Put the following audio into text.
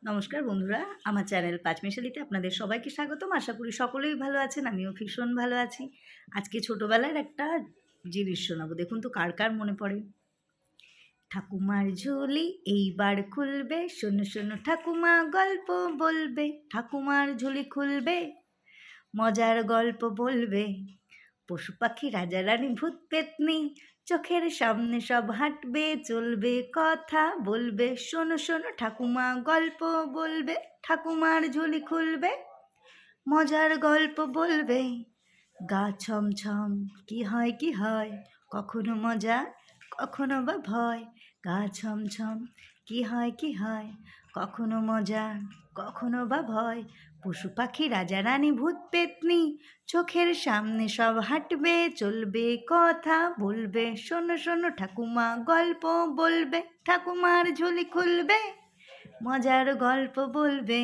নমস্কার বন্ধুরা, আমার চ্যানেল পাঁচমিশালিতে আপনাদের সবাইকে স্বাগতম। আশা করি সকলেই ভালো আছেন, আমিও ভীষণ ভালো আছি। আজকে ছোটোবেলার একটা জিনিস শোনাবো, দেখুন তো কার কার মনে পড়ে। ঠাকুমার ঝুলি এইবার খুলবে, শোনো শোনো ঠাকুমা গল্প বলবে। ঠাকুমার ঝুলি খুলবে, মজার গল্প বলবে। পশু পাখি রাজা রানী ভূত পেতনি চোখের সামনে সব হাঁটবে চলবে, কথা বলবে। শোনো শোনো ঠাকুমা গল্প বলবে। ঠাকুমার ঝুলি খুলবে, মজার গল্প বলবে। গা ছমছম, কি হয় কি হয়, কখনো মজা কখনো বা ভয়। গা ছমছম, কি হয় কি হয়, কখনো মজা কখনো বা ভয়। পশু পাখি রাজা রানী ভূত পেতনি চোখের সামনে সব হাঁটবে চলবে, কথা বলবে। শোনো শোনো ঠাকুমা গল্প বলবে। ঠাকুমার ঝুলি খুলবে, মজার গল্প বলবে।